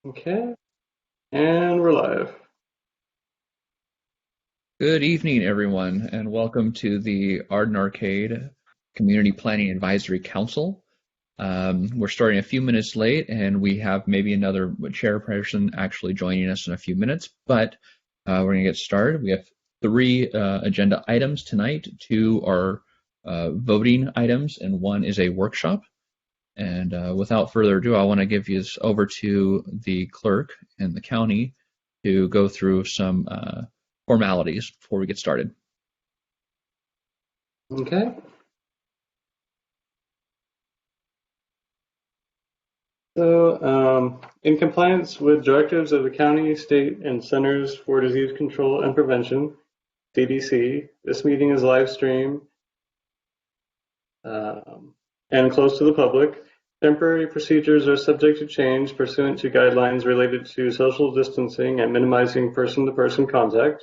Okay, and we're live. Good evening, everyone, and welcome to the Arden Arcade Community Planning Advisory Council. We're starting a few minutes late, and we have maybe another chairperson actually joining us in a few minutes, but we're going to get started. We have three agenda items tonight. Two are voting items, and one is a workshop. And without further ado, I want to give you this over to the clerk in the county to go through some formalities before we get started. Okay. So, in compliance with directives of the county, state, and Centers for Disease Control and Prevention, CDC, this meeting is live streamed and closed to the public. Temporary procedures are subject to change pursuant to guidelines related to social distancing and minimizing person-to-person contact.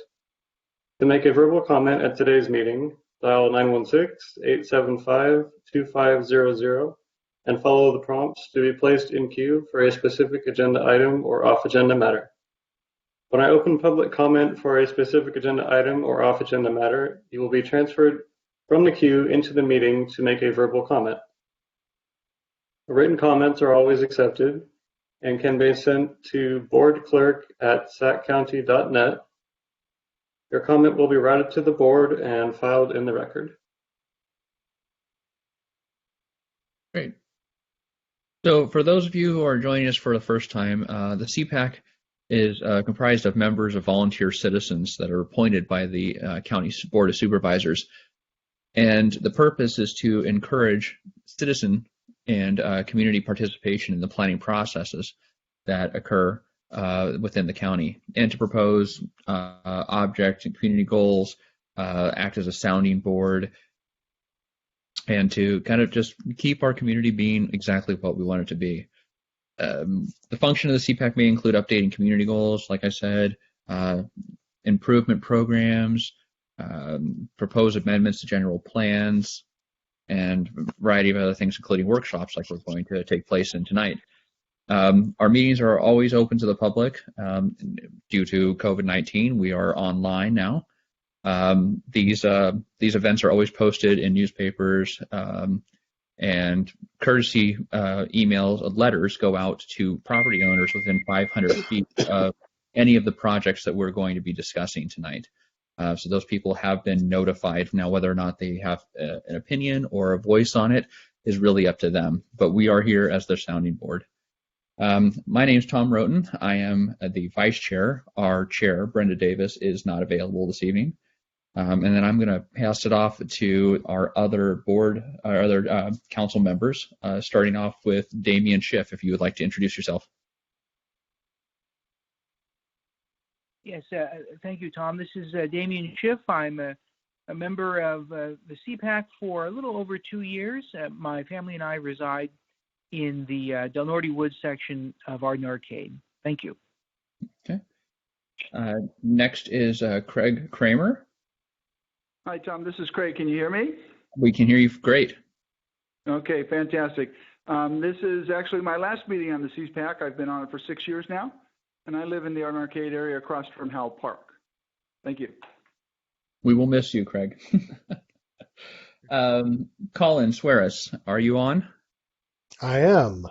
To make a verbal comment at today's meeting, dial 916-875-2500 and follow the prompts to be placed in queue for a specific agenda item or off-agenda matter. When I open public comment for a specific agenda item or off-agenda matter, you will be transferred from the queue into the meeting to make a verbal comment. Written comments are always accepted and can be sent to boardclerk@saccounty.net. Your comment will be routed to the board and filed in the record. Great. So for those of you who are joining us for the first time, the CPAC is comprised of members of volunteer citizens that are appointed by the County Board of Supervisors. And the purpose is to encourage citizen and community participation in the planning processes that occur within the county, and to propose object and community goals, act as a sounding board, and to kind of just keep our community being exactly what we want it to be. The function of the CPAC may include updating community goals, like I said, improvement programs, propose amendments to general plans, and a variety of other things, including workshops like we're going to take place in tonight. Our meetings are always open to the public. Due to COVID-19, we are online now. These events are always posted in newspapers, and courtesy emails, letters go out to property owners within 500 feet of any of the projects that we're going to be discussing tonight. So those people have been notified. Now, whether or not they have an opinion or a voice on it is really up to them, but we are here as their sounding board. My name is Tom Roten. I am the vice chair. Our chair, Brenda Davis, is not available this evening. And then I'm going to pass it off to our other council members, starting off with Damian Schiff, if you would like to introduce yourself. Yes, thank you, Tom. This is Damian Schiff. I'm a member of the CPAC for a little over 2 years. My family and I reside in the Del Norte Woods section of Arden Arcade. Thank you. Okay. Next is Craig Kramer. Hi, Tom. This is Craig. Can you hear me? We can hear you great. Okay, fantastic. This is actually my last meeting on the CPAC. I've been on it for 6 years now, and I live in the Arden Arcade area across from Howell Park. Thank you. We will miss you, Craig. Colin Suarez, are you on? I am.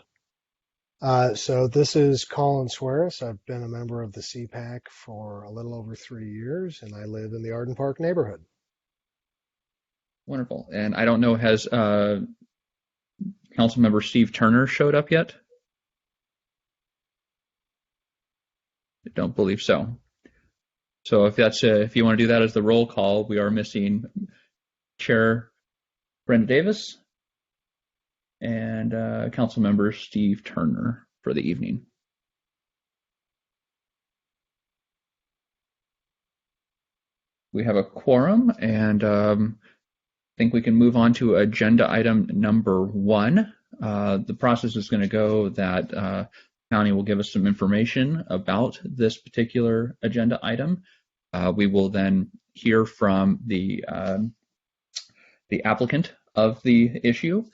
So this is Colin Suarez. I've been a member of the CPAC for a little over 3 years, and I live in the Arden Park neighborhood. Wonderful. And I don't know, has Councilmember Steve Turner showed up yet? I don't believe so. So if you want to do that as the roll call, we are missing Chair Brenda Davis and Councilmember Steve Turner for the evening. We have a quorum, and I think we can move on to agenda item number 1. The process is going to go that County will give us some information about this particular agenda item. We will then hear from the applicant of the issue,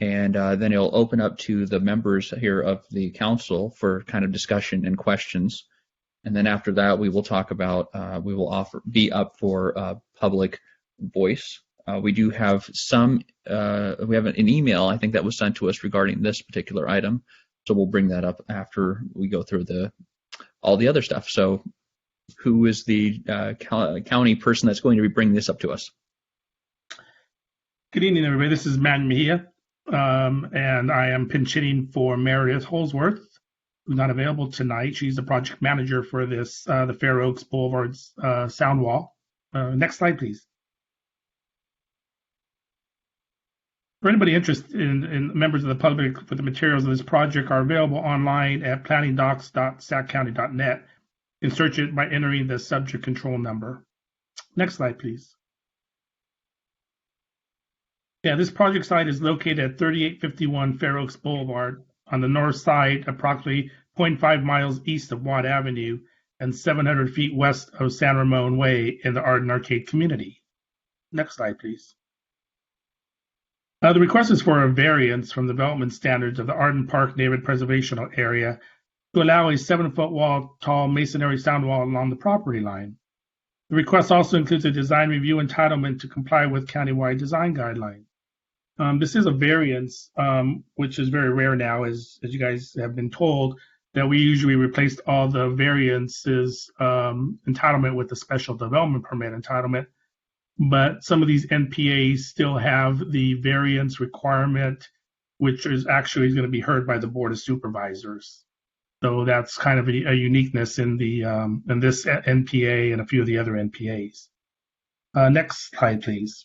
and then it'll open up to the members here of the council for kind of discussion and questions. And then after that, we will talk about, we will be up for public voice. We do have we have an email, I think, that was sent to us regarding this particular item. So we'll bring that up after we go through all the other stuff. So who is the county person that's going to be bringing this up to us? Good evening, everybody. This is Matt Mejia, and I am pinch hitting for Meredith Holsworth, who's not available tonight. She's the project manager for this, the Fair Oaks Boulevard sound wall. Next slide, please. For anybody interested in members of the public, with the materials of this project are available online at planningdocs.saccounty.net, and search it by entering the subject control number. Next slide, please. Yeah, this project site is located at 3851 Fair Oaks Boulevard on the north side, approximately 0.5 miles east of Watt Avenue and 700 feet west of San Ramon Way in the Arden Arcade community. Next slide, please. The request is for a variance from the development standards of the Arden Park Neighborhood Preservation Area to allow a 7-foot wall tall masonry sound wall along the property line. The request also includes a design review entitlement to comply with countywide design guidelines. This is a variance, which is very rare now, as you guys have been told, that we usually replaced all the variances entitlement with the special development permit entitlement. But some of these NPAs still have the variance requirement, which is actually going to be heard by the Board of Supervisors. So that's kind of a uniqueness in this NPA and a few of the other NPAs. Next slide, please.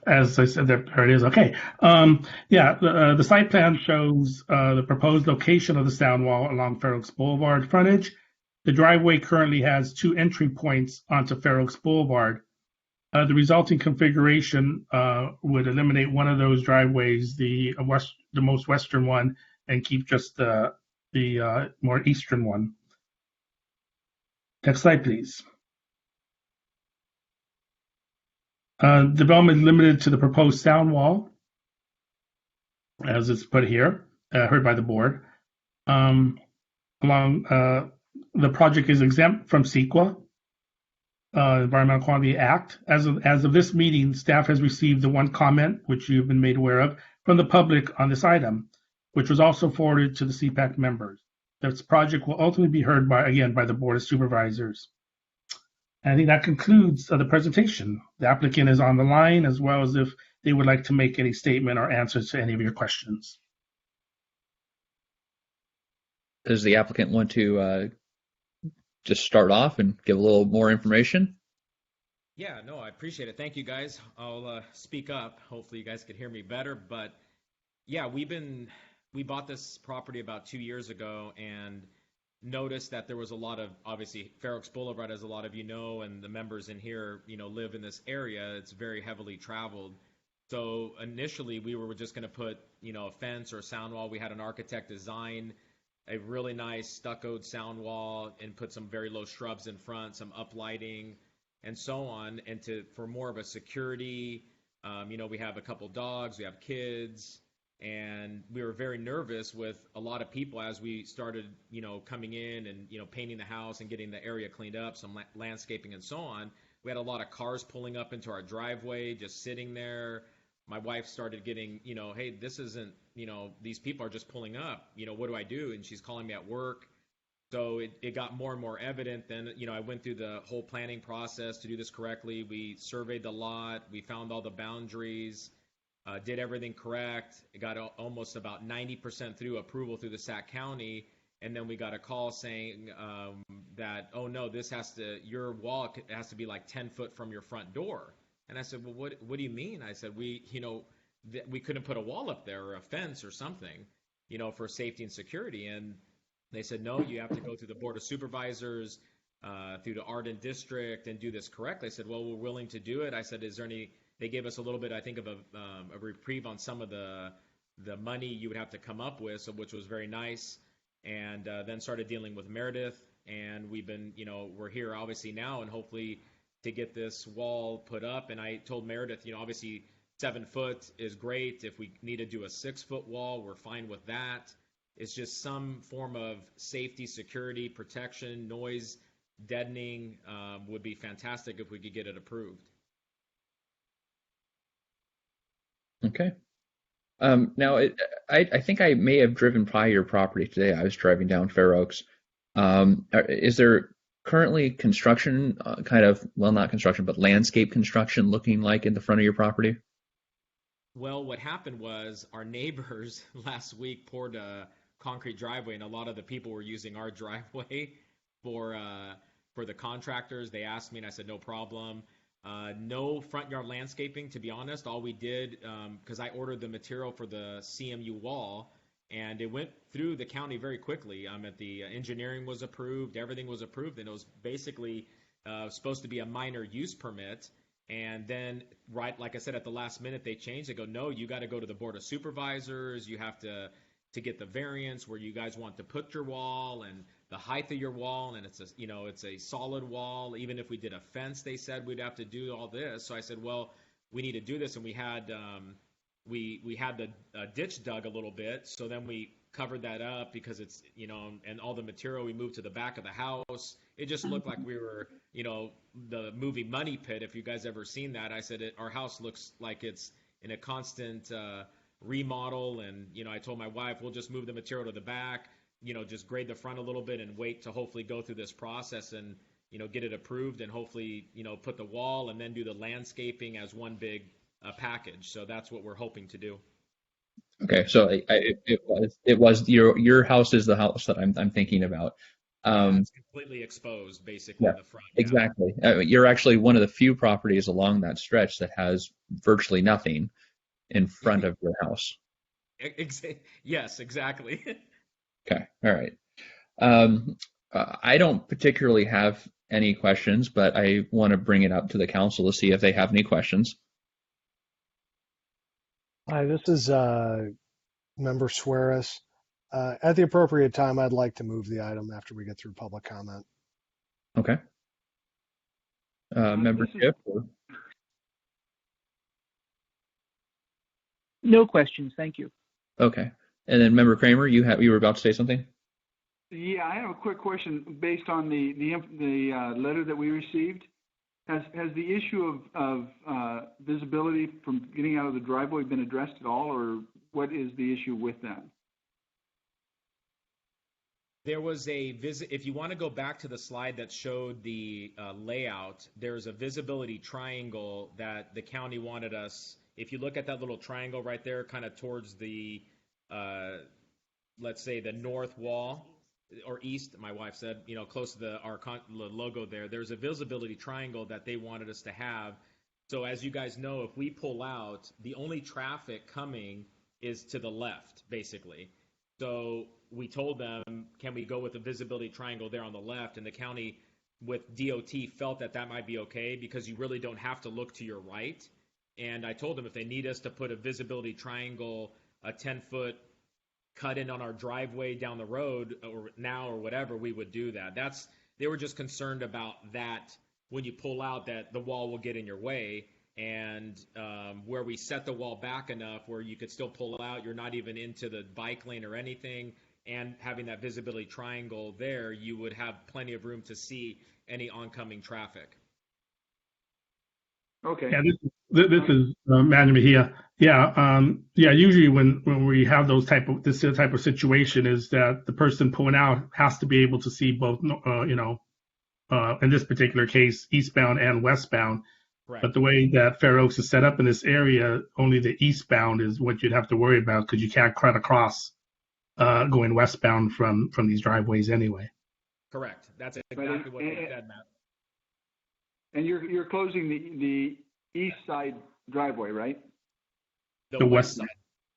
As I said, there it is. Okay. The site plan shows the proposed location of the sound wall along Fair Oaks Boulevard frontage. The driveway currently has 2 entry points onto Fair Oaks Boulevard. The resulting configuration would eliminate one of those driveways, the most western one, and keep just the more eastern one. Next slide, please. Development is limited to the proposed sound wall, as it's put here, heard by the board. The project is exempt from CEQA, Environmental Quality Act. As of this meeting, staff has received the one comment, which you've been made aware of, from the public on this item, which was also forwarded to the CPAC members. This project will ultimately be heard by the Board of Supervisors. And I think that concludes the presentation. The applicant is on the line, as well as if they would like to make any statement or answers to any of your questions. Does the applicant want to just start off and give a little more information? Yeah, no, I appreciate it. Thank you, guys. I'll speak up. Hopefully you guys can hear me better. But yeah, we bought this property about 2 years ago and noticed that there was a lot of, obviously, Fair Oaks Boulevard, as a lot of you know, and the members in here, live in this area. It's very heavily traveled. So initially we were just going to put, a fence or a sound wall. We had an architect design a really nice stuccoed sound wall and put some very low shrubs in front, some uplighting, and so on. And for more of a security, we have a couple dogs, we have kids, and we were very nervous with a lot of people as we started, coming in and, painting the house and getting the area cleaned up, some landscaping and so on. We had a lot of cars pulling up into our driveway, just sitting there. My wife started getting, hey, this isn't, these people are just pulling up, what do I do? And she's calling me at work. So it got more and more evident. Then, I went through the whole planning process to do this correctly. We surveyed the lot. We found all the boundaries, did everything correct. It got almost about 90% through approval through the Sac County. And then we got a call saying that, oh, no, your wall has to be like 10 foot from your front door. And I said, well, what do you mean? I said, we couldn't put a wall up there or a fence or something, for safety and security. And they said, no, you have to go through the Board of Supervisors, through the Arden District and do this correctly. I said, well, we're willing to do it. I said, is there any, they gave us a little bit, I think, of a reprieve on some of the money you would have to come up with, which was very nice. And then started dealing with Meredith. And we've been, we're here obviously now and hopefully to get this wall put up. And I told Meredith, obviously 7 foot is great. If we need to do a 6-foot wall, we're fine with that. It's just some form of safety, security, protection, noise, deadening would be fantastic if we could get it approved. Okay. Now, I think I may have driven by your property today. I was driving down Fair Oaks. Is there currently construction, not construction, but landscape construction looking like in the front of your property? Well, what happened was our neighbors last week poured a concrete driveway, and a lot of the people were using our driveway for the contractors. They asked me, and I said, no problem. No front yard landscaping, to be honest. All we did, because I ordered the material for the CMU wall, and it went through the county very quickly. The engineering was approved, everything was approved, and it was basically supposed to be a minor use permit. And then, right, like I said, at the last minute, they changed. They go, no, you got to go to the Board of Supervisors. You have to get the variance where you guys want to put your wall and the height of your wall, and it's a solid wall. Even if we did a fence, they said we'd have to do all this. So I said, well, we need to do this, and we had we had the ditch dug a little bit. So then we covered that up because it's and all the material we moved to the back of the house. It just looked like we were the movie Money Pit. If you guys ever seen that, I said our house looks like it's in a constant remodel, and I told my wife we'll just move the material to the back, just grade the front a little bit and wait to hopefully go through this process and get it approved and hopefully put the wall and then do the landscaping as one big package. So that's what we're hoping to do. Okay, so it was your house is the house that I'm thinking about. It's completely exposed, basically, Yeah, in the front. exactly. You're actually one of the few properties along that stretch that has virtually nothing in front of your house. Yes, exactly. Okay, all right. I don't particularly have any questions, but I want to bring it up to the council to see if they have any questions. Hi, this is Member Suarez. At the appropriate time, I'd like to move the item after we get through public comment. Okay. Member Schiff? No questions, thank you. Okay. And then Member Kramer, you were about to say something? Yeah, I have a quick question based on the letter that we received. Has the issue of visibility from getting out of the driveway been addressed at all, or what is the issue with that? There was a visit. If you want to go back to the slide that showed the layout, there's a visibility triangle that the county wanted us. If you look at that little triangle right there, kind of towards the, let's say the north wall or east, my wife said, close to the logo there, there's a visibility triangle that they wanted us to have. So as you guys know, if we pull out, the only traffic coming is to the left, basically. So we told them, can we go with the visibility triangle there on the left? And the county with DOT felt that might be okay because you really don't have to look to your right. And I told them if they need us to put a visibility triangle, a 10-foot cut in on our driveway down the road or whatever, we would do that. They were just concerned about that when you pull out that the wall will get in your way. And where we set the wall back enough where you could still pull out, you're not even into the bike lane or anything, and having that visibility triangle there, you would have plenty of room to see any oncoming traffic. Okay. Yeah, this is Manager Mejia. Yeah, usually when we have this type of situation is that the person pulling out has to be able to see both, in this particular case, eastbound and westbound. Correct. But the way that Fair Oaks is set up in this area, only the eastbound is what you'd have to worry about because you can't cut across going westbound from these driveways anyway. Correct. That's exactly what they said, Matt. And you're closing the east side driveway, right? The west side.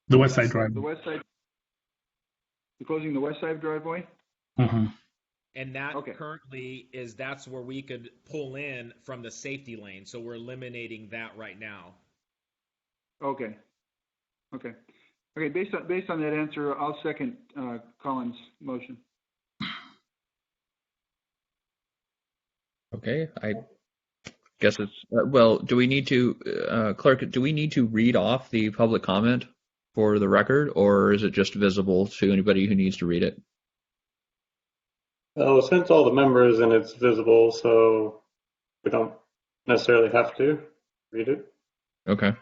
The west side driveway. The west side. You're closing the west side driveway? Mm-hmm. And that currently that's where we could pull in from the safety lane. So we're eliminating that right now. Okay. Based on that answer, I'll second Colin's motion. Okay. Guess it's well. Do we need to, clerk? Do we need to read off the public comment for the record, or is it just visible to anybody who needs to read it? Well, since all the members and it's visible, so we don't necessarily have to read it. Okay.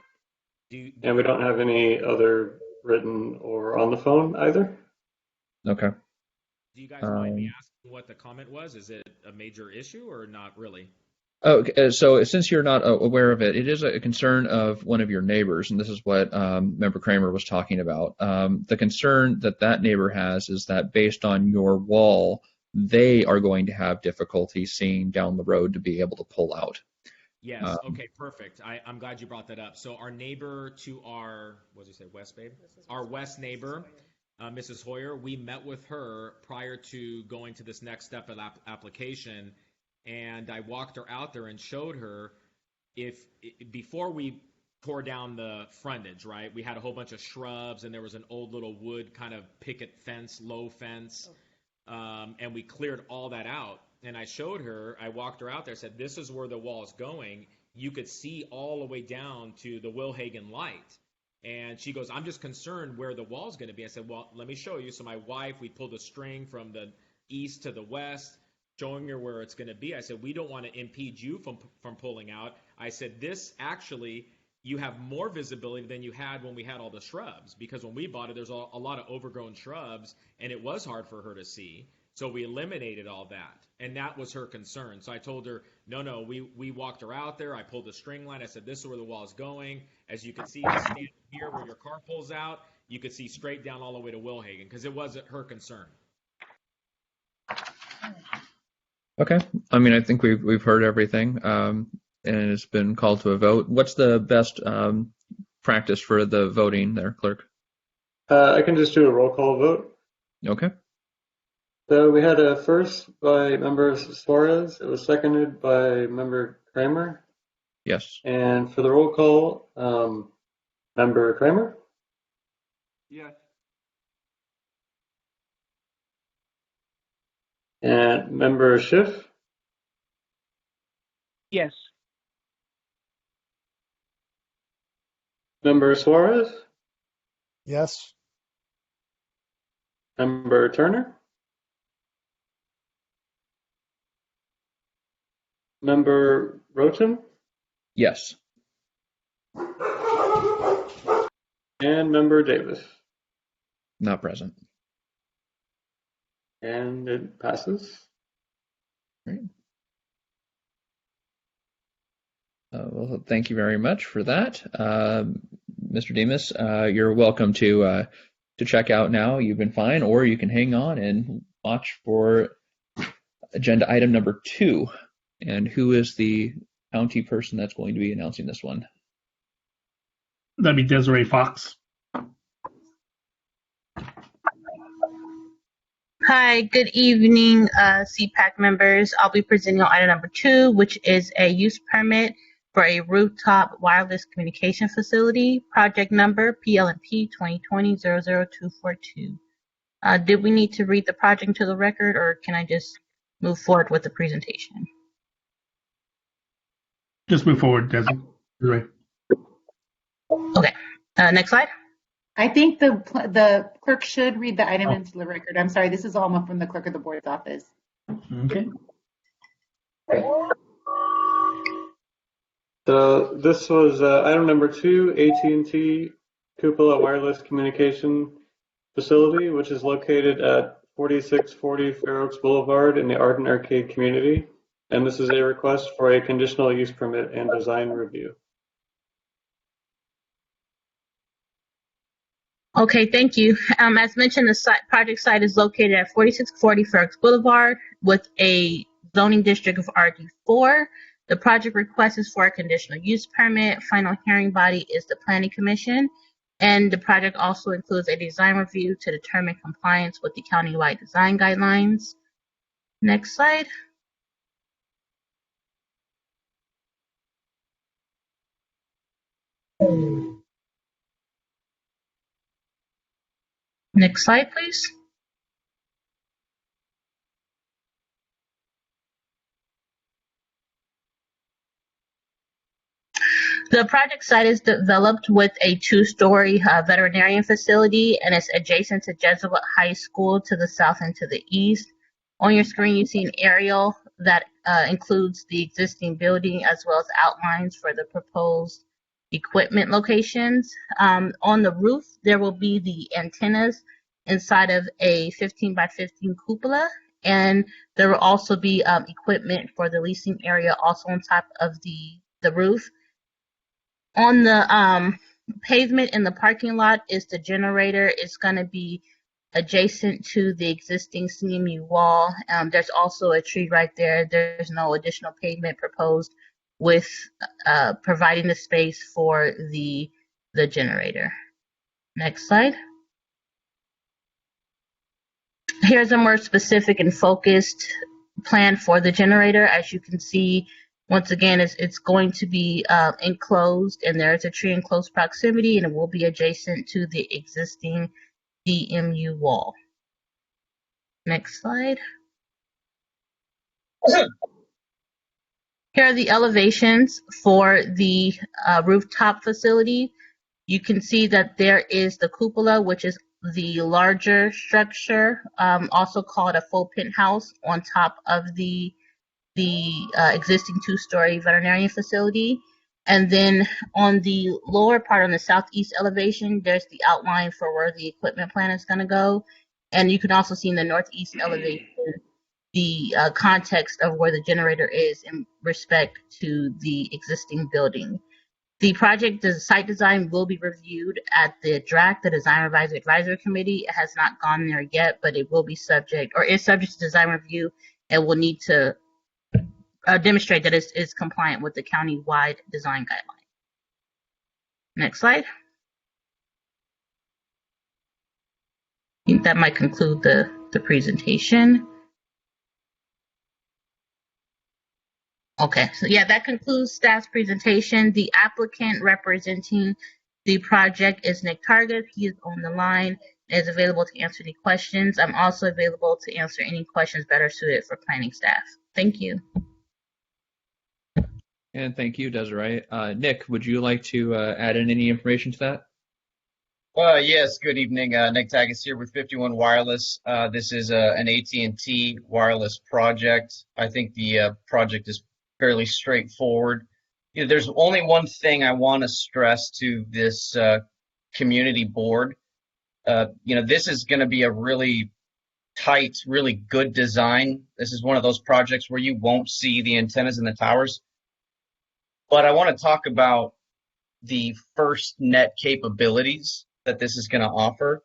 And we don't have any other written or on the phone either. Okay. Do you guys mind me asking what the comment was? Is it a major issue or not really? Okay, so since you're not aware of it, it is a concern of one of your neighbors, and this is what Member Kramer was talking about. The concern that that neighbor has is that based on your wall, they are going to have difficulty seeing down the road to be able to pull out. Yes. Okay. Perfect. I'm glad you brought that up. So our neighbor to our, what did you say, west, babe? Our west neighbor, Mrs. Hoyer, we met with her prior to going to this next step of application, and I walked her out there and showed her before we tore down the frontage, right? We had a whole bunch of shrubs, and there was an old little wood kind of picket fence, low fence, and we cleared all that out. And I showed her, I walked her out there, said, this is where the wall is going. You could see all the way down to the Wilhagen light. And she goes, I'm just concerned where the wall is going to be. I said, well, let me show you. So my wife, we pulled a string from the east to the west, showing her where it's going to be. I said, we don't want to impede you from pulling out. I said, this actually, you have more visibility than you had when we had all the shrubs. Because when we bought it, there's a lot of overgrown shrubs, and it was hard for her to see. So we eliminated all that, and that was her concern. So I told her, no, we walked her out there. I pulled the string line. I said, this is where the wall is going. As you can see, stand here where your car pulls out, you could see straight down all the way to Wilhagen, because it wasn't her concern. Okay. I mean, I think we've heard everything, and it's been called to a vote. What's the best practice for the voting there, clerk? I can just do a roll call vote. Okay. So we had a first by Member Suarez. It was seconded by Member Kramer. Yes. And for the roll call, Member Kramer? Yes. And Member Schiff? Yes. Member Suarez? Yes. Member Turner? Member Roten? Yes. And Member Davis? Not present. And it passes. Great. Well, thank you very much for that. Mr. Demas, you're welcome to check out now. You've been fine, or you can hang on and watch for agenda item number 2. And who is the county person that's going to be announcing this one? That'd be Desiree Fox. Hi, good evening, CPAC members. I'll be presenting on item number 2, which is a use permit for a rooftop wireless communication facility, project number PLNP 2020-00242. Did we need to read the project to the record, or can I just move forward with the presentation? Just move forward, Desiree. Okay, next slide. I think the clerk should read the item into the record. I'm sorry, this is all from the clerk of the board's office. Okay. So this was item number 2, AT&T Cupola Wireless Communication Facility, which is located at 4640 Fair Oaks Boulevard in the Arden Arcade community. And this is a request for a conditional use permit and design review. Okay, thank you. As mentioned, the project site is located at 4640 Fair Oaks Boulevard with a zoning district of RD4. The project request is for a conditional use permit. Final hearing body is the Planning Commission. And the project also includes a design review to determine compliance with the countywide design guidelines. Next slide. Next slide, please. The project site is developed with a two-story veterinarian facility, and it's adjacent to Jesuit High School to the south and to the east. On your screen, you see an aerial that includes the existing building as well as outlines for the proposed equipment locations. On the roof, there will be the antennas inside of a 15 by 15 cupola, and there will also be equipment for the leasing area also on top of the roof. On the pavement in the parking lot is the generator. It's going to be adjacent to the existing CMU wall. There's also a tree right there. There's no additional pavement proposed with providing the space for the generator. Next slide. Here's a more specific and focused plan for the generator. As you can see, once again, it's going to be enclosed, and there's a tree in close proximity, and it will be adjacent to the existing DMU wall. Next slide. Here are the elevations for the rooftop facility. You can see that there is the cupola, which is the larger structure, also called a full penthouse, on top of the existing two-story veterinarian facility. And then on the lower part, on the southeast elevation, there's the outline for where the equipment plant is going to go. And you can also see in the northeast elevation the context of where the generator is in respect to the existing building. The project site design will be reviewed at the DRAC, the Design Advisory Committee. It has not gone there yet, but it will be subject, or is subject to design review, and will need to demonstrate that it's compliant with the county-wide design guideline. Next slide. I think that might conclude the presentation. Okay, so yeah, that concludes staff's presentation. The applicant representing the project is Nick Target. He is on the line and is available to answer any questions. I'm also available to answer any questions better suited for planning staff. Thank you. And thank you, Desiree. Nick, would you like to add in any information to that? Yes, good evening. Nick Taggis here with 51 Wireless. This is an AT&T wireless project. I think the project is fairly straightforward. You know, there's only one thing I want to stress to this community board. This is going to be a really tight, really good design. This is one of those projects where you won't see the antennas in the towers. But I want to talk about the FirstNet capabilities that this is going to offer.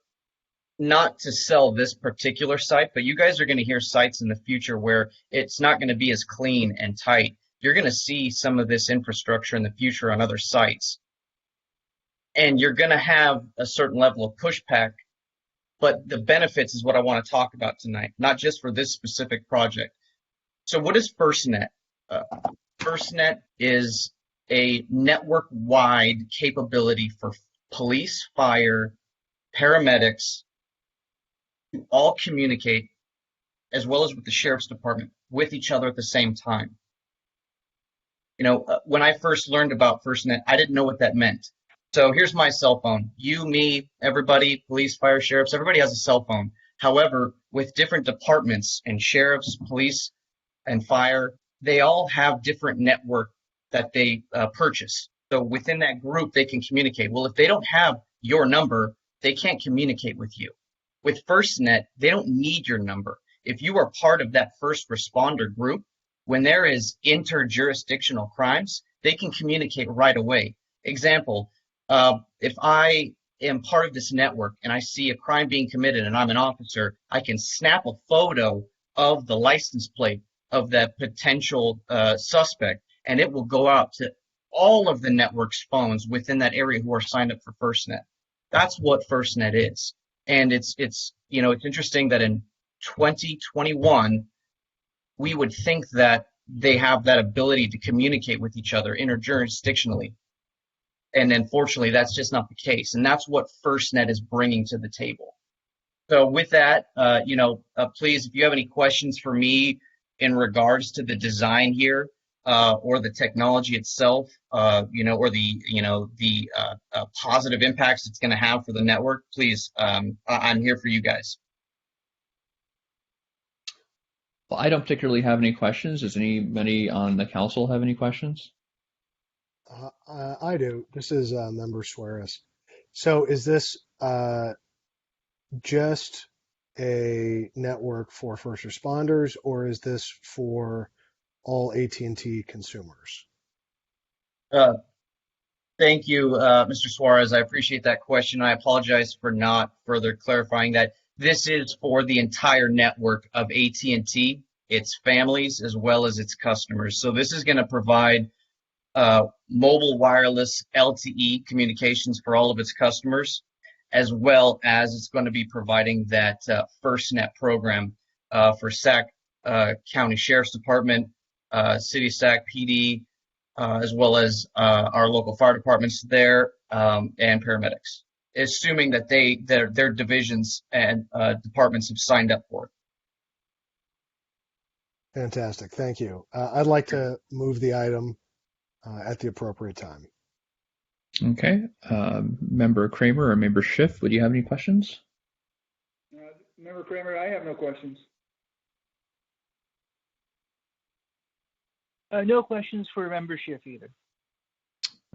Not to sell this particular site, but you guys are going to hear sites in the future where it's not going to be as clean and tight. You're going to see some of this infrastructure in the future on other sites. And you're going to have a certain level of pushback, but the benefits is what I want to talk about tonight, not just for this specific project. So what is FirstNet? FirstNet is a network-wide capability for police, fire, paramedics to all communicate, as well as with the sheriff's department, with each other at the same time. You know, when I first learned about FirstNet, I didn't know what that meant. So here's my cell phone. You, me, everybody, police, fire, sheriffs, everybody has a cell phone. However, with different departments and sheriffs, police, and fire, they all have different network that they purchase. So within that group, they can communicate. Well, if they don't have your number, they can't communicate with you. With FirstNet, they don't need your number. If you are part of that first responder group, when there is interjurisdictional crimes, they can communicate right away. Example, if I am part of this network and I see a crime being committed and I'm an officer, I can snap a photo of the license plate of that potential suspect, and it will go out to all of the network's phones within that area who are signed up for FirstNet. That's what FirstNet is. And it's interesting that in 2021, we would think that they have that ability to communicate with each other interjurisdictionally. And unfortunately, that's just not the case. And that's what FirstNet is bringing to the table. So with that, please, if you have any questions for me in regards to the design here, or the technology itself, or the positive impacts it's going to have for the network, please, I'm here for you guys. Well, I don't particularly have any questions. Does anybody on the council have any questions? I do. This is Member Suarez. So is this just a network for first responders, or is this for all AT&T consumers? Thank you, Mr. Suarez. I appreciate that question. I apologize for not further clarifying that. This is for the entire network of AT&T, its families, as well as its customers. So this is going to provide mobile wireless LTE communications for all of its customers, as well as it's going to be providing that FirstNet program for Sac County Sheriff's Department, City of Sac PD, as well as our local fire departments there and paramedics, assuming that their divisions and departments have signed up for it. Fantastic. Thank you. I'd like to move the item at the appropriate time. Okay. Member Kramer or Member Schiff, would you have any questions? Member Kramer, I have no questions. No questions for membership either.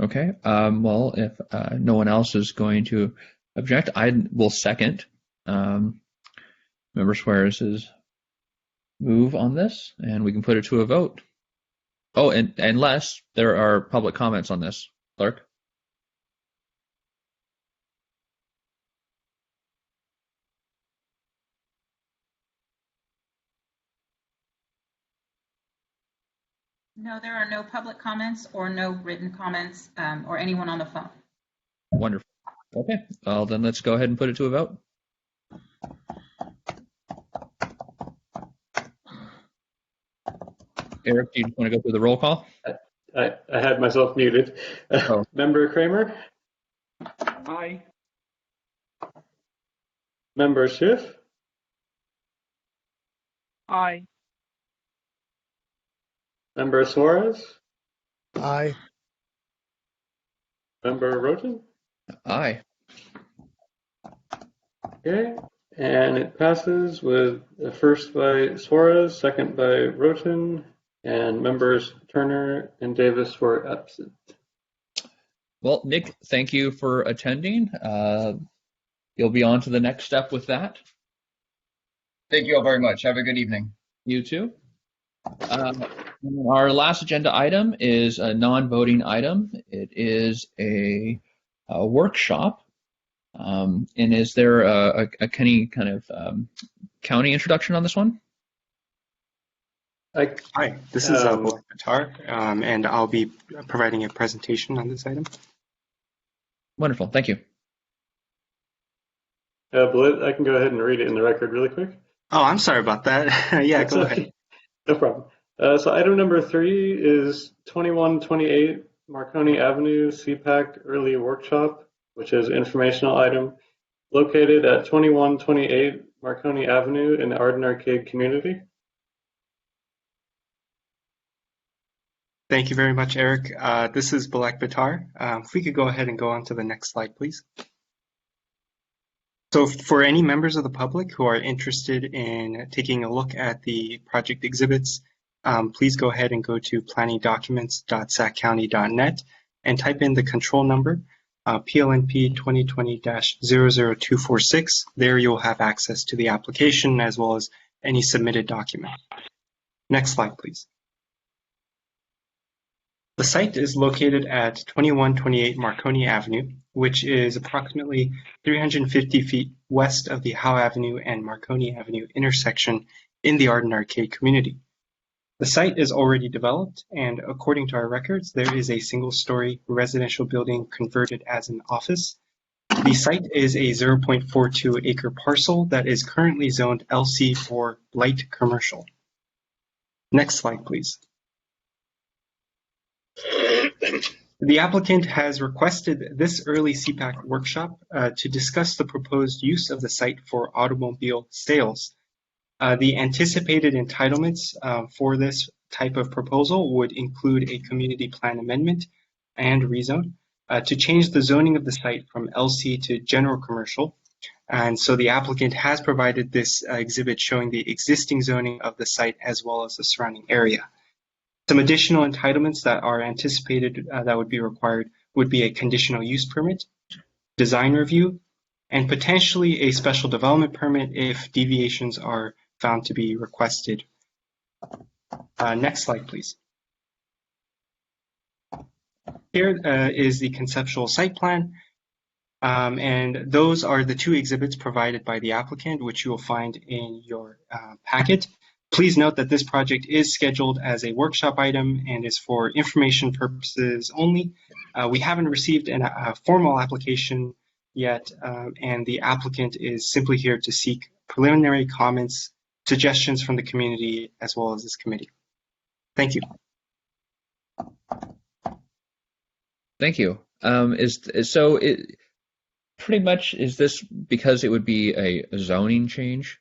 Okay. Well, if no one else is going to object, I will second Member Suarez's move on this, and we can put it to a vote. Oh, and unless there are public comments on this, Clerk. No, there are no public comments or no written comments or anyone on the phone. Wonderful. Okay. Well, then let's go ahead and put it to a vote. Eric, do you want to go through the roll call? I had myself muted. Oh. Member Kramer? Aye. Member Schiff? Aye. Member Suarez? Aye. Member Roten? Aye. Okay, and it passes with the first by Suarez, second by Roten, and members Turner and Davis were absent. Well, Nick, thank you for attending. You'll be on to the next step with that. Thank you all very much. Have a good evening. You too. Our last agenda item is a non-voting item. It is a workshop. And is there any kind of county introduction on this one? Hi, this is Black Guitar, and I'll be providing a presentation on this item. Wonderful, thank you. I can go ahead and read it in the record really quick. Oh, I'm sorry about that. Yeah, go ahead. No problem. So item number 3 is 2128 Marconi Avenue CPAC Early Workshop, which is informational item located at 2128 Marconi Avenue in the Arden Arcade community. Thank you very much, Eric. This is Balak Bitar. If we could go ahead and go on to the next slide, please. So for any members of the public who are interested in taking a look at the project exhibits, please go ahead and go to planningdocuments.saccounty.net and type in the control number, PLNP 2020-00246. There you'll have access to the application as well as any submitted document. Next slide, please. The site is located at 2128 Marconi Avenue, which is approximately 350 feet west of the Howe Avenue and Marconi Avenue intersection in the Arden Arcade community. The site is already developed, and according to our records, there is a single-story residential building converted as an office. The site is a 0.42 acre parcel that is currently zoned LC for light commercial. Next slide, please. The applicant has requested this early CPAC workshop to discuss the proposed use of the site for automobile sales. The anticipated entitlements for this type of proposal would include a community plan amendment and rezone to change the zoning of the site from LC to general commercial. And so the applicant has provided this exhibit showing the existing zoning of the site as well as the surrounding area. Some additional entitlements that are anticipated that would be required would be a conditional use permit, design review, and potentially a special development permit if deviations are found to be requested. Next slide, please. Here is the conceptual site plan, and those are the two exhibits provided by the applicant, which you will find in your packet. Please note that this project is scheduled as a workshop item and is for information purposes only. We haven't received a formal application yet, and the applicant is simply here to seek preliminary comments, suggestions from the community, as well as this committee. Thank you. Thank you. Pretty much, is this because it would be a zoning change?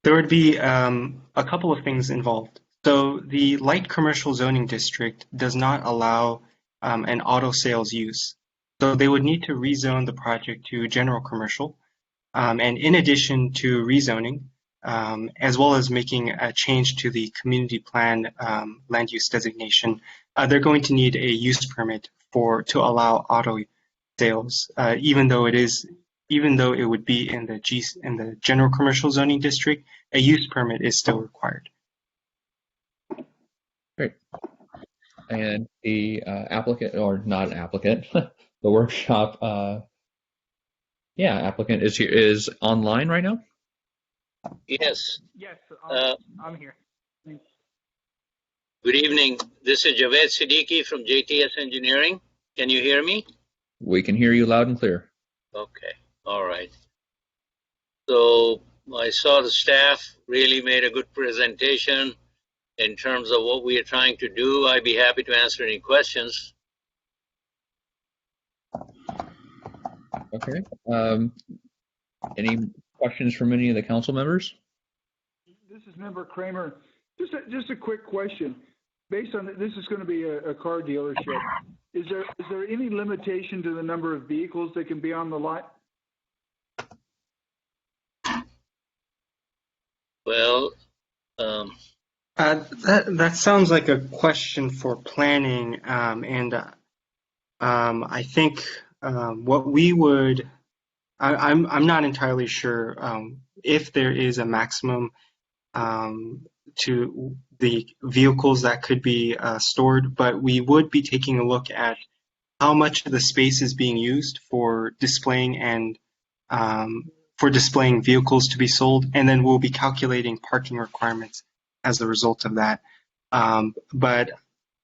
There would be a couple of things involved. So the light commercial zoning district does not allow an auto sales use. So they would need to rezone the project to general commercial. And in addition to rezoning, as well as making a change to the community plan land use designation, they're going to need a use permit to allow auto sales, even though it would be in the general commercial zoning district, a use permit is still required. Great. And the applicant, or not applicant, the workshop, applicant is online right now? Yes. Yes, I'm here. Good evening. This is Javed Siddiqui from JTS Engineering. Can you hear me? We can hear you loud and clear. Okay. All right. So I saw the staff really made a good presentation in terms of what we are trying to do. I'd be happy to answer any questions. Okay. Any questions from any of the council members? This is Member Kramer. Just a quick question. Based on this is going to be a car dealership. Is there any limitation to the number of vehicles that can be on the lot? Well, that sounds like a question for planning, and I think what we would, I'm not entirely sure if there is a maximum to the vehicles that could be stored, but we would be taking a look at how much of the space is being used for displaying and for displaying vehicles to be sold, and then we'll be calculating parking requirements as a result of that. But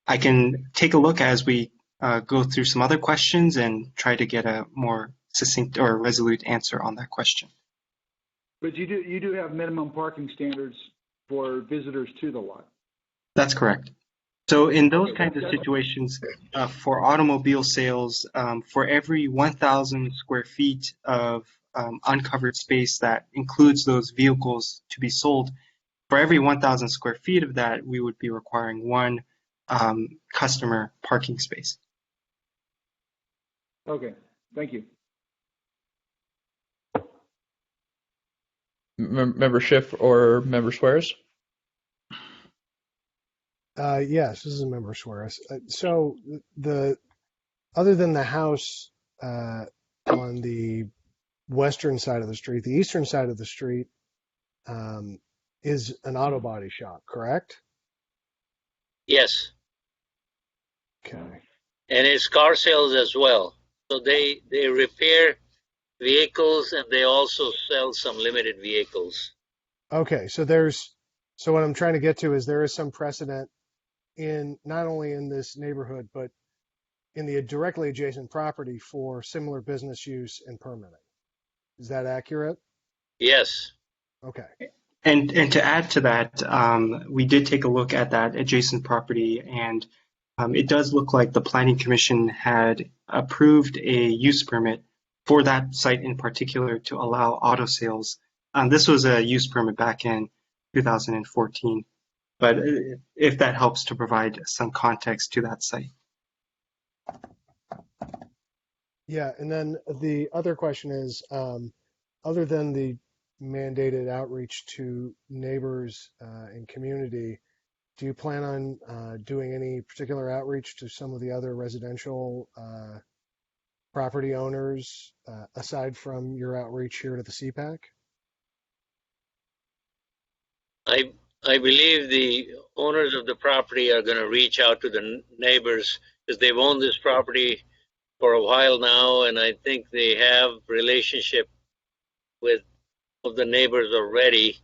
I can take a look as we go through some other questions and try to get a more succinct or resolute answer on that question. But you do have minimum parking standards for visitors to the lot. That's correct. So in those kinds of situations, for automobile sales, for every 1,000 square feet of uncovered space that includes those vehicles to be sold, for every 1,000 square feet of that, we would be requiring one customer parking space. Okay, thank you. Member Schiff or Member Suarez? Yes, this is a Member Suarez. So other than the house on the western side of the street, the eastern side of the street is an auto body shop, correct? yes. Okay. And it's car sales as well. So they repair vehicles and they also sell some limited vehicles. Okay, so what I'm trying to get to is there is some precedent in not only in this neighborhood, but in the directly adjacent property for similar business use and permitting. Is that accurate? Yes. Okay. And to add to that, we did take a look at that adjacent property, and it does look like the Planning Commission had approved a use permit for that site in particular to allow auto sales. This was a use permit back in 2014. But if that helps to provide some context to that site. Yeah, and then the other question is, other than the mandated outreach to neighbors and community, do you plan on doing any particular outreach to some of the other residential property owners aside from your outreach here to the CPAC? I believe the owners of the property are going to reach out to the neighbors because they've owned this property for a while now, and I think they have relationship with the neighbors already,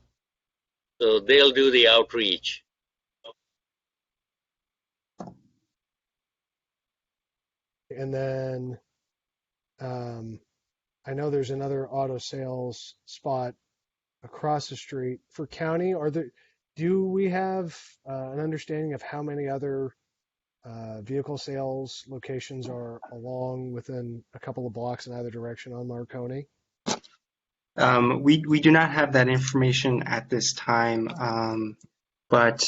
so they'll do the outreach. And then I know there's another auto sales spot across the street for county. Do we have an understanding of how many other vehicle sales locations are along within a couple of blocks in either direction on Marconi? We do not have that information at this time, but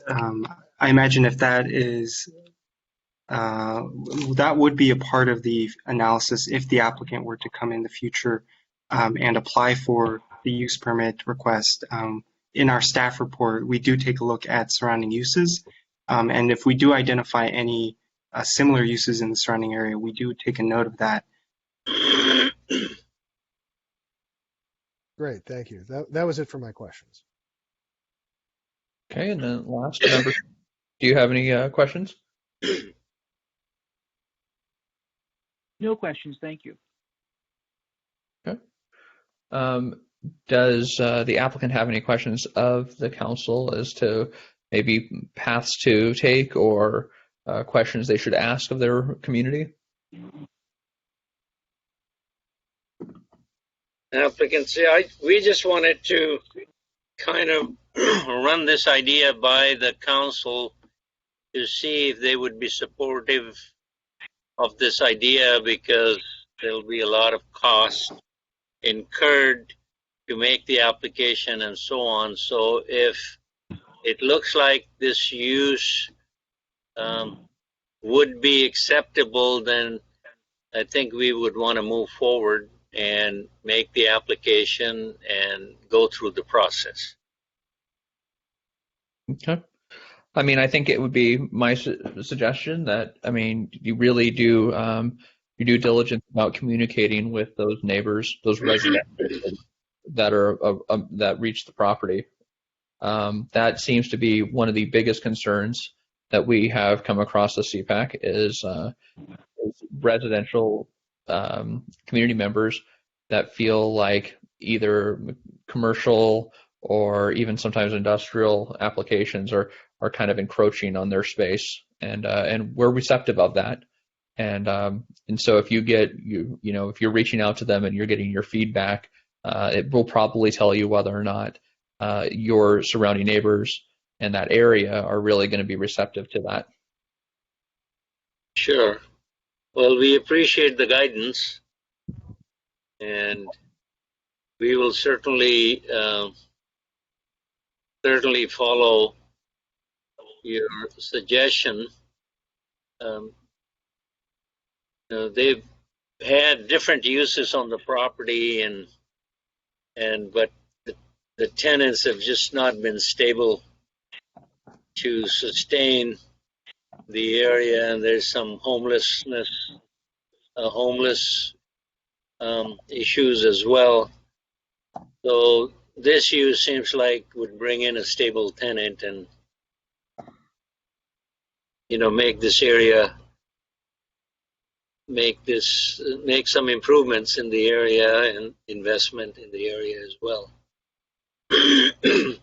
I imagine if that is that would be a part of the analysis if the applicant were to come in the future and apply for the use permit request. In our staff report, we do take a look at surrounding uses, and if we do identify any similar uses in the surrounding area, we do take a note of that. Great, thank you. That was it for my questions. Okay, and then last member, do you have any questions? No questions, thank you. Okay. Does the applicant have any questions of the council as to maybe paths to take or questions they should ask of their community? Applicants, we just wanted to kind of run this idea by the council to see if they would be supportive of this idea, because there'll be a lot of cost incurred to make the application and so on. So if it looks like this use would be acceptable, then I think we would want to move forward and make the application and go through the process. Okay. I mean, I think it would be my suggestion that, I mean, you really do your due diligence about communicating with those neighbors, those residents that are that reach the property. That seems to be one of the biggest concerns that we have come across the CPAC is residential community members that feel like either commercial or even sometimes industrial applications are kind of encroaching on their space, and we're receptive of that. And so if you get if you're reaching out to them and you're getting your feedback, it will probably tell you whether or not your surrounding neighbors in that area are really going to be receptive to that. Sure. Well, we appreciate the guidance, and we will certainly follow your suggestion. They've had different uses on the property, but the tenants have just not been stable to sustain the area, and there's some homeless issues as well. So this use seems like would bring in a stable tenant and make this area, make some improvements in the area and investment in the area as well. If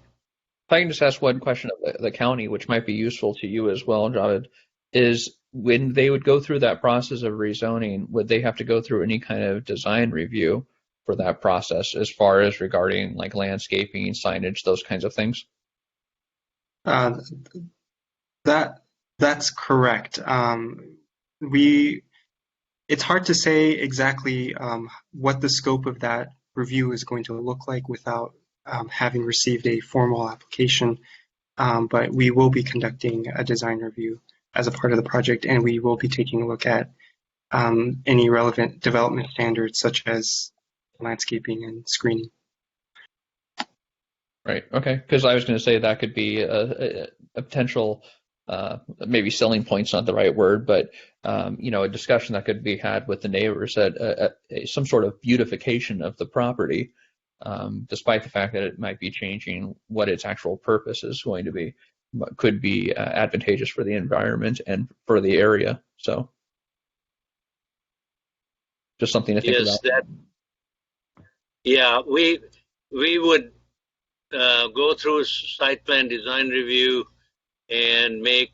I can just ask one question of the county, which might be useful to you as well, Javed, is when they would go through that process of rezoning, would they have to go through any kind of design review for that process as far as regarding like landscaping, signage, those kinds of things? That's correct. It's hard to say exactly what the scope of that review is going to look like without having received a formal application, but we will be conducting a design review as a part of the project, and we will be taking a look at any relevant development standards such as landscaping and screening. Right. Okay. Because I was going to say that could be a potential, maybe selling point's not the right word, but a discussion that could be had with the neighbors that some sort of beautification of the property, despite the fact that it might be changing what its actual purpose is going to be, could be advantageous for the environment and for the area. So, just something to think about. Yeah, we would go through site plan design review and make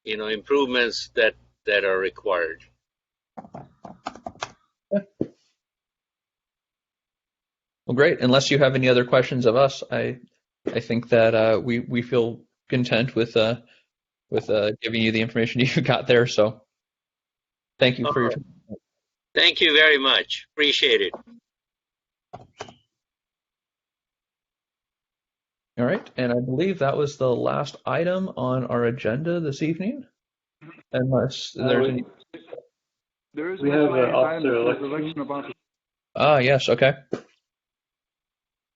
improvements that are required. Well, great. Unless you have any other questions of us, I think that we feel content with giving you the information you got there. So, thank you for your time. Thank you very much. Appreciate it. All right, and I believe that was the last item on our agenda this evening. Unless there's any. There is we have an officer election of officers. Ah, yes. Okay.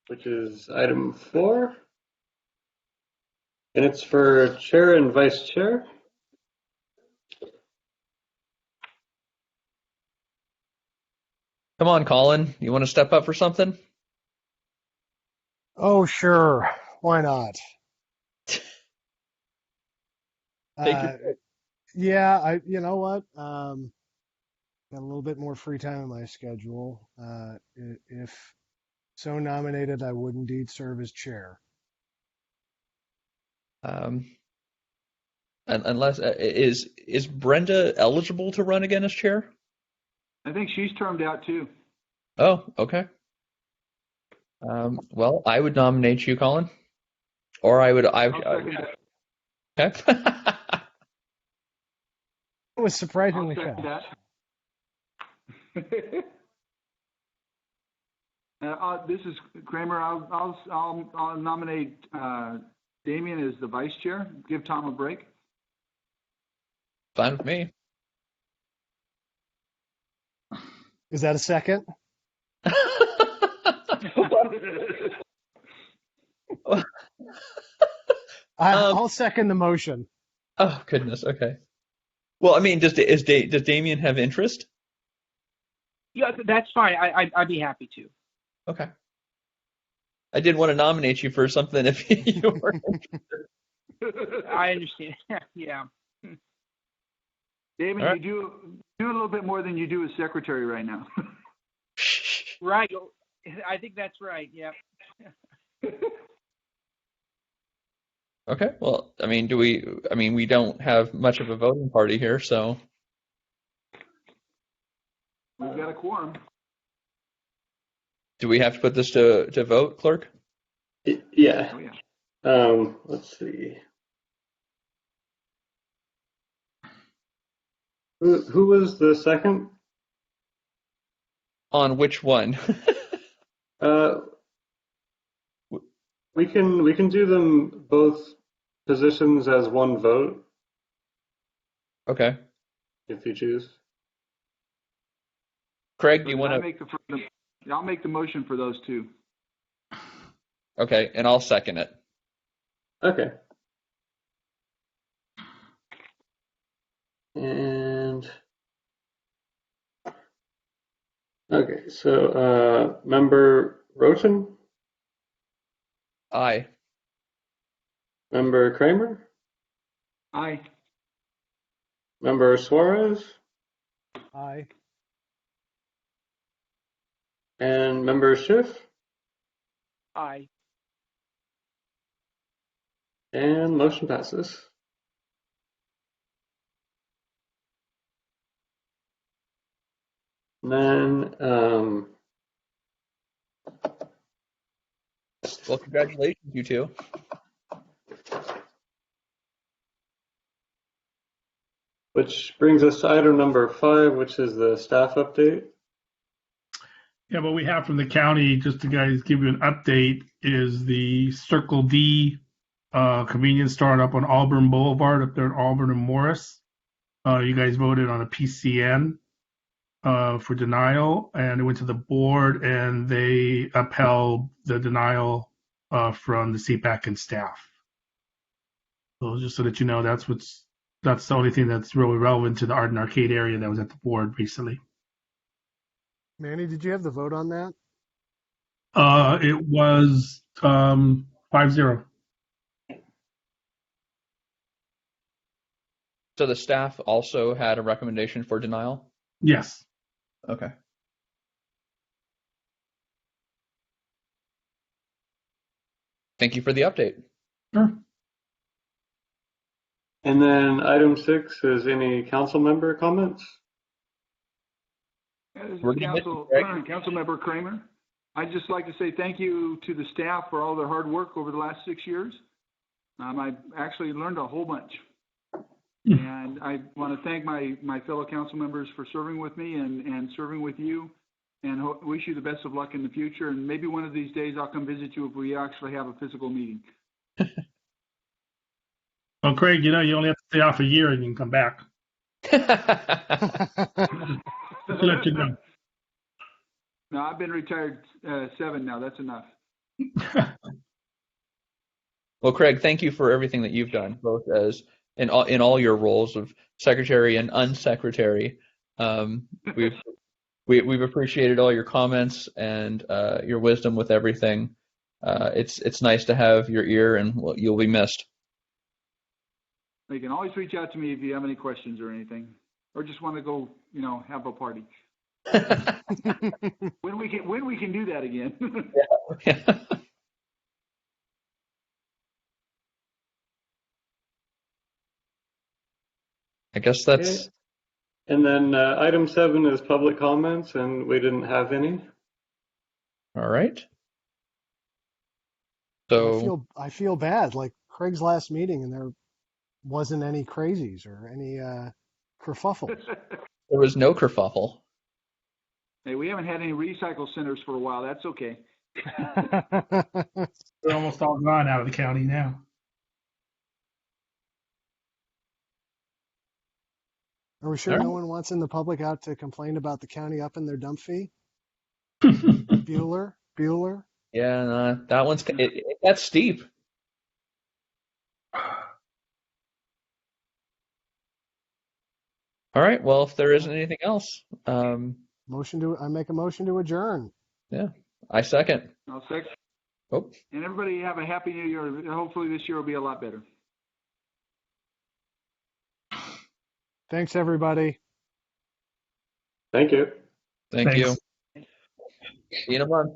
Which is item 4, and it's for chair and vice chair. Come on, Colin. You want to step up for something? Oh, sure. Why not? Yeah, you know what? Got a little bit more free time in my schedule. If so nominated, I would indeed serve as chair. Unless is Brenda eligible to run again as chair? I think she's termed out too. Oh, okay. Well, I would nominate you, Colin. Or I would. Okay. It was surprisingly fast. This is Kramer. I'll nominate Damien as the vice chair. Give Tom a break. Fine with me. Is that a second? I'll second the motion. Oh goodness. Okay. Well, I mean, does Damien have interest? Yeah, that's fine. I'd be happy to. Okay. I didn't want to nominate you for something if you were interested. I understand. Yeah. David, right. You do a little bit more than you do as secretary right now. Right. I think that's right. Yeah. Okay. Well, I mean, we don't have much of a voting party here, so. We've got a quorum. Do we have to put this to vote, clerk? Yeah. Oh, yeah. Let's see. Who was the second? On which one? We can do them both positions as one vote. Okay. If you choose. Craig, do you want to? I'll make the motion for those two. Okay, and I'll second it. Okay. And okay, so member Roten? Aye. Member Kramer? Aye. Member Suarez? Aye. And member Schiff? Aye. And motion passes. And then, well, congratulations, you two. Which brings us to item number 5, which is the staff update. Yeah, what we have from the county, just to guys give you an update, is the Circle D convenience store up on Auburn Boulevard up there in Auburn and Morris. You guys voted on a PCN for denial, and it went to the board, and they upheld the denial from the CPAC and staff. So just so that you know, that's the only thing that's really relevant to the Arden Arcade area that was at the board recently. Manny, did you have the vote on that? It was 5-0. So the staff also had a recommendation for denial? Yes. Okay. Thank you for the update. Sure. And then item 6 is any council member comments? Councilmember Kramer. I'd just like to say thank you to the staff for all their hard work over the last 6 years. I actually learned a whole bunch. And I want to thank my fellow council members for serving with me and serving with you, and wish you the best of luck in the future. And maybe one of these days I'll come visit you if we actually have a physical meeting. Well, Craig, you only have to stay off a year and you can come back. Just to let you know. No, I've been retired 7 now. That's enough. Well, Craig, thank you for everything that you've done, both as in all your roles of secretary and unsecretary. We've appreciated all your comments and your wisdom with everything. It's nice to have your ear, and you'll be missed. You can always reach out to me if you have any questions or anything, or just want to go, have a party. when we can do that again. Yeah. I guess that's. Okay. And then item 7 is public comments, and we didn't have any. All right. So I feel bad. Like Craig's last meeting, and there wasn't any crazies or any kerfuffles. There was no kerfuffle. Hey, we haven't had any recycle centers for a while. That's okay. They're almost all gone out of the county now. Are we sure no one wants in the public out to complain about the county upping their dump fee? Bueller? Yeah, no, that one's that's steep. All right. Well, if there isn't anything else, I make a motion to adjourn. Yeah, I second. I'll second. Oh. And everybody have a happy new year. Hopefully this year will be a lot better. Thanks, everybody. Thank you. Thanks. You. See you in a month.